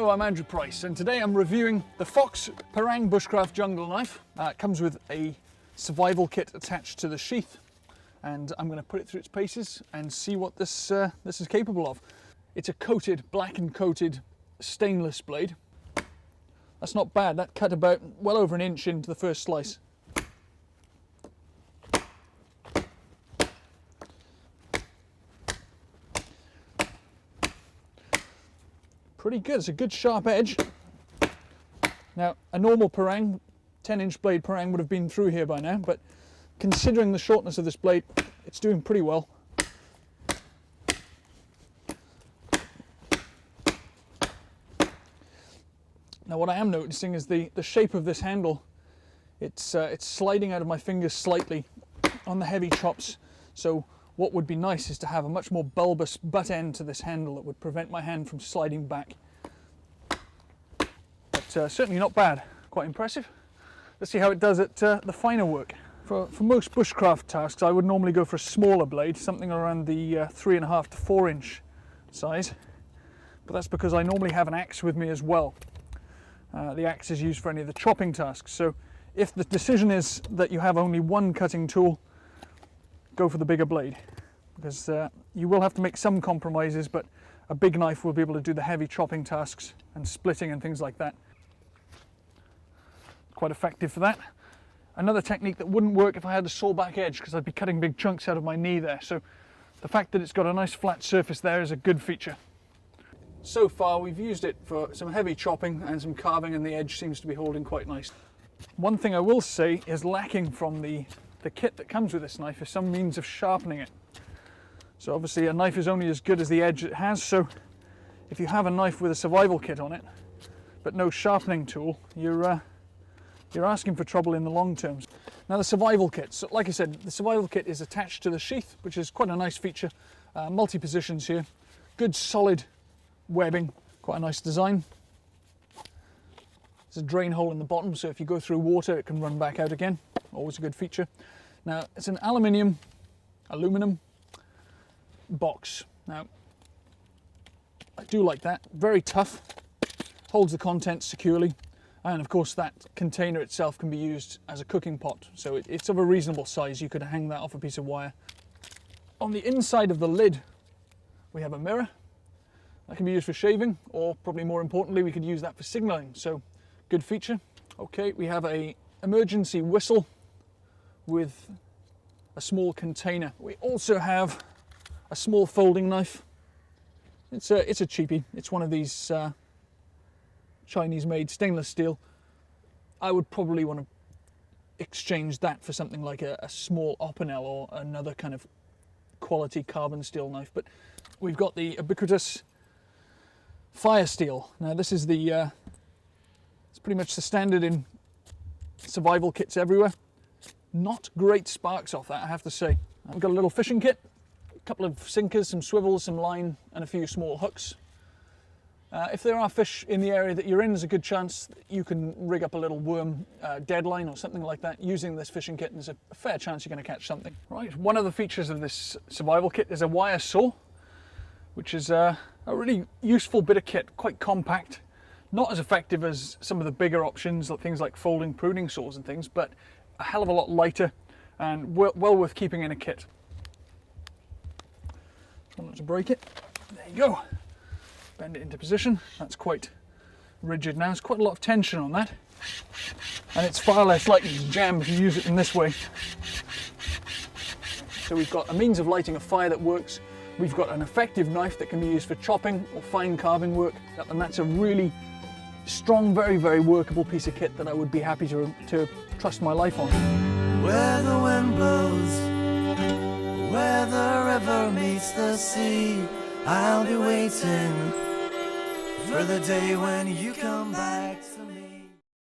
Hello, I'm Andrew Price, and today I'm reviewing the Fox Parang Bushcraft Jungle Knife. It comes with a survival kit attached to the sheath, and I'm going to put it through its paces and see what this is capable of. It's a blackened coated stainless blade. That's not bad. That cut about well over an inch into the first slice. Pretty good. It's a good sharp edge. Now, a normal parang, 10-inch blade parang would have been through here by now, but considering the shortness of this blade, it's doing pretty well. Now, what I am noticing is the shape of this handle. It's sliding out of my fingers slightly on the heavy chops. So what would be nice is to have a much more bulbous butt end to this handle that would prevent my hand from sliding back. But certainly not bad. Quite impressive. Let's see how it does at the finer work. For most bushcraft tasks, I would normally go for a smaller blade, something around the 3.5 to 4 inch size. But that's because I normally have an axe with me as well. The axe is used for any of the chopping tasks. So if the decision is that you have only one cutting tool, go for the bigger blade, because you will have to make some compromises, but a big knife will be able to do the heavy chopping tasks and splitting and things like that. Quite effective for that. Another technique that wouldn't work if I had a saw back edge, because I'd be cutting big chunks out of my knee there. So the fact that it's got a nice flat surface there is a good feature. So far we've used it for some heavy chopping and some carving, and the edge seems to be holding quite nice. One thing I will say is lacking from the kit that comes with this knife is some means of sharpening it. So obviously a knife is only as good as the edge it has, so if you have a knife with a survival kit on it but no sharpening tool, you're asking for trouble in the long term. Now, the survival kit, so like I said, the survival kit is attached to the sheath, which is quite a nice feature. Multi-positions here, good solid webbing, quite a nice design. There's a drain hole in the bottom, so if you go through water it can run back out again. Always a good feature. Now, it's an aluminum box. Now, I do like that. Very tough, holds the contents securely, and of course that container itself can be used as a cooking pot, so it's of a reasonable size. You could hang that off a piece of wire. On the inside of the lid we have a mirror that can be used for shaving, or probably more importantly we could use that for signaling, so good feature. Okay, we have a emergency whistle with a small container. We also have a small folding knife. It's a cheapie. It's one of these Chinese-made stainless steel. I would probably want to exchange that for something like a small Opinel or another kind of quality carbon steel knife. But we've got the ubiquitous fire steel. Now, this is it's pretty much the standard in survival kits everywhere. Not great sparks off that, I have to say. We've got a little fishing kit, a couple of sinkers, some swivels, some line, and a few small hooks. If there are fish in the area that you're in, there's a good chance that you can rig up a little worm deadline or something like that using this fishing kit, and there's a fair chance you're going to catch something. Right, one of the features of this survival kit is a wire saw, which is a really useful bit of kit, quite compact. Not as effective as some of the bigger options, like things like folding pruning saws and things, but a hell of a lot lighter and well worth keeping in a kit. Try not to break it. There you go. Bend it into position. That's quite rigid now. There's quite a lot of tension on that, and it's far less likely to jam if you use it in this way. So we've got a means of lighting a fire that works. We've got an effective knife that can be used for chopping or fine carving work, and that's a really strong, very, very workable piece of kit that I would be happy to trust my life on. Where the wind blows, where the river meets the sea, I'll be waiting for the day when you come back to me.